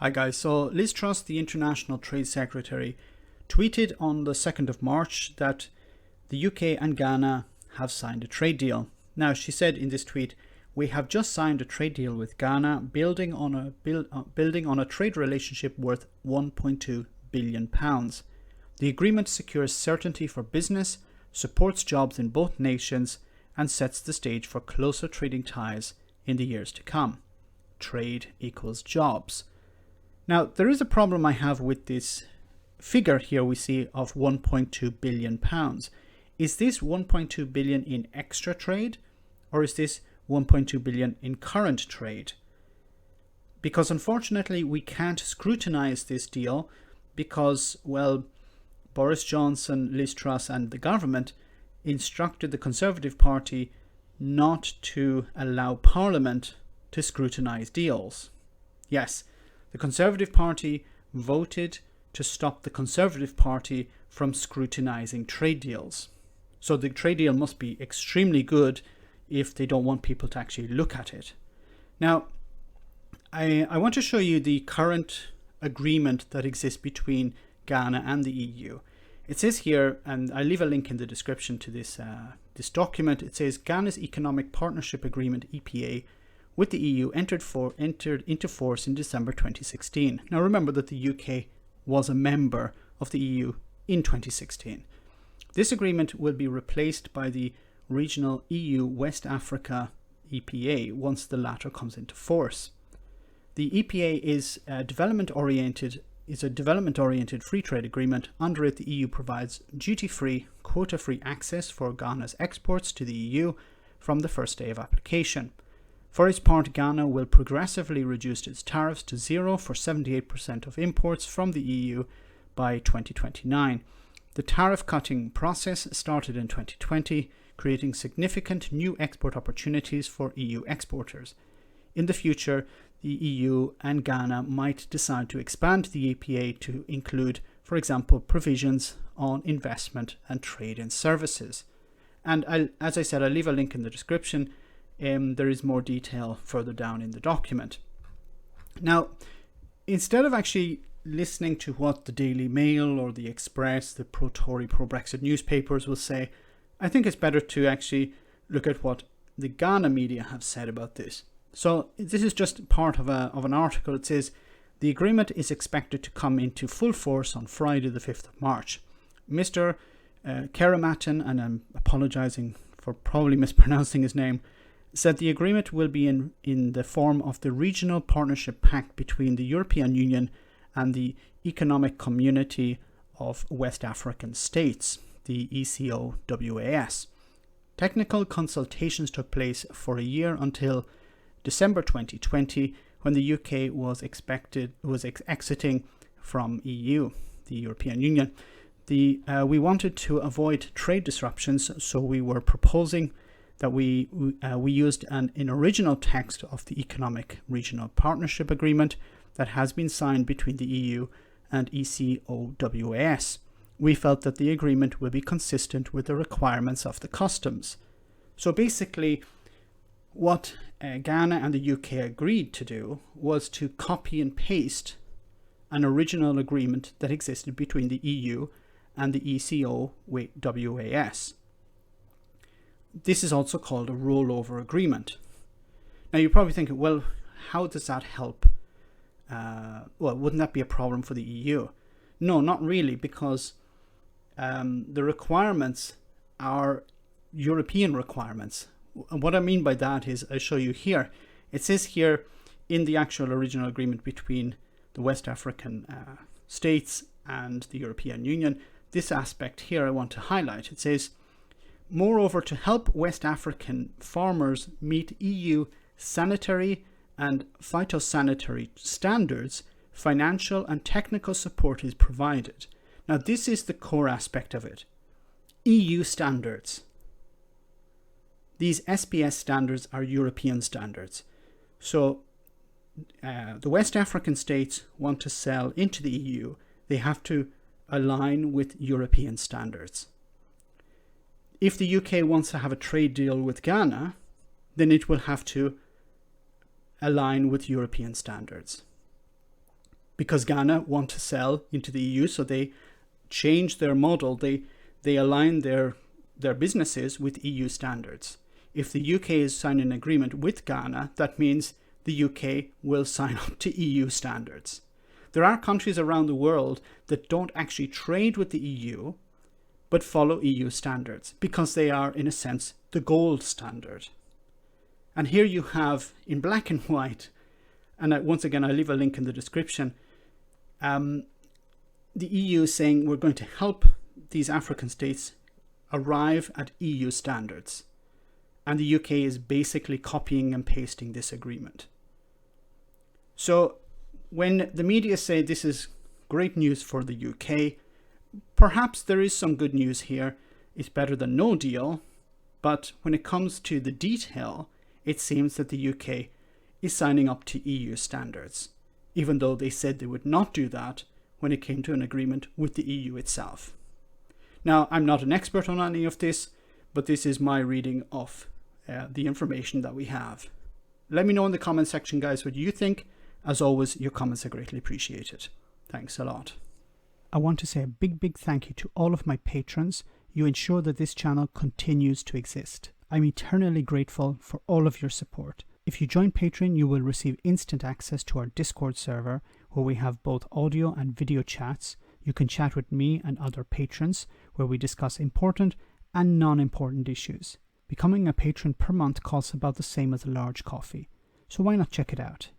Hi guys, so Liz Truss, the International Trade Secretary, tweeted on the 2nd of March that the UK and Ghana have signed a trade deal. Now, she said in this tweet, "We have just signed a trade deal with Ghana, building on a trade relationship worth £1.2 billion. The agreement secures certainty for business, supports jobs in both nations, and sets the stage for closer trading ties in the years to come. Trade equals jobs." Now, there is a problem I have with this figure here we see of £1.2 billion. Is this 1.2 billion in extra trade, or is this 1.2 billion in current trade? Because unfortunately we can't scrutinize this deal because, well, Boris Johnson, Liz Truss and the government instructed the Conservative Party not to allow Parliament to scrutinize deals. Yes, the Conservative Party voted to stop the Conservative Party from scrutinizing trade deals. So the trade deal must be extremely good if they don't want people to actually look at it. Now, I want to show you the current agreement that exists between Ghana and the EU. It says here, and I leave a link in the description to this document, it says Ghana's Economic Partnership Agreement, EPA, with the EU entered into force in December 2016. Now remember that the UK was a member of the EU in 2016. This agreement will be replaced by the regional EU West Africa EPA once the latter comes into force. The EPA is a development-oriented free trade agreement. Under it, the EU provides duty-free, quota-free access for Ghana's exports to the EU from the first day of application. For its part, Ghana will progressively reduce its tariffs to zero for 78% of imports from the EU by 2029. The tariff-cutting process started in 2020, creating significant new export opportunities for EU exporters. In the future, the EU and Ghana might decide to expand the EPA to include, for example, provisions on investment and trade in services. And as I said, I'll leave a link in the description. There is more detail further down in the document. Now, instead of actually listening to what the Daily Mail or the Express, the pro-Tory, pro-Brexit newspapers will say, I think it's better to actually look at what the Ghana media have said about this. So this is just part of an article. It says, the agreement is expected to come into full force on Friday the 5th of March. Mr. Keramatan, and I'm apologizing for probably mispronouncing his name, said the agreement will be in the form of the Regional Partnership Pact between the European Union and the Economic Community of West African States, the ECOWAS. Technical consultations took place for a year until December 2020, when the UK was exiting from EU, the European Union. We wanted to avoid trade disruptions, so we were proposing that we used an original text of the Economic Regional Partnership Agreement that has been signed between the EU and ECOWAS. We felt that the agreement will be consistent with the requirements of the customs. So basically, what Ghana and the UK agreed to do was to copy and paste an original agreement that existed between the EU and the ECOWAS. This is also called a rollover agreement. Now you're probably thinking, well, how does that help? Wouldn't that be a problem for the EU? No, not really, because the requirements are European requirements. And what I mean by that is, I'll show you here. It says here in the actual original agreement between the West African states and the European Union, this aspect here I want to highlight. It says, moreover, to help West African farmers meet EU sanitary and phytosanitary standards, financial and technical support is provided. Now, this is the core aspect of it. EU standards. These SPS standards are European standards. So the West African states want to sell into the EU. They have to align with European standards. If the UK wants to have a trade deal with Ghana, then it will have to align with European standards. because Ghana want to sell into the EU, so they change their model. They align their businesses with EU standards. If the UK is signing an agreement with Ghana, that means the UK will sign up to EU standards. There are countries around the world that don't actually trade with the EU, but follow EU standards because they are, in a sense, the gold standard. And here you have, in black and white, and once again, I'll leave a link in the description, the EU saying we're going to help these African states arrive at EU standards. And the UK is basically copying and pasting this agreement. So when the media say this is great news for the UK, perhaps there is some good news here. It's better than no deal. But when it comes to the detail, it seems that the UK is signing up to EU standards, even though they said they would not do that when it came to an agreement with the EU itself. Now, I'm not an expert on any of this, but this is my reading of the information that we have. Let me know in the comment section, guys, what you think. As always, your comments are greatly appreciated. Thanks a lot. I want to say a big thank you to all of my patrons. You ensure that this channel continues to exist. I'm eternally grateful for all of your support. If you join Patreon, you will receive instant access to our Discord server, where we have both audio and video chats. You can chat with me and other patrons, where we discuss important and non-important issues. Becoming a patron per month costs about the same as a large coffee, so why not check it out?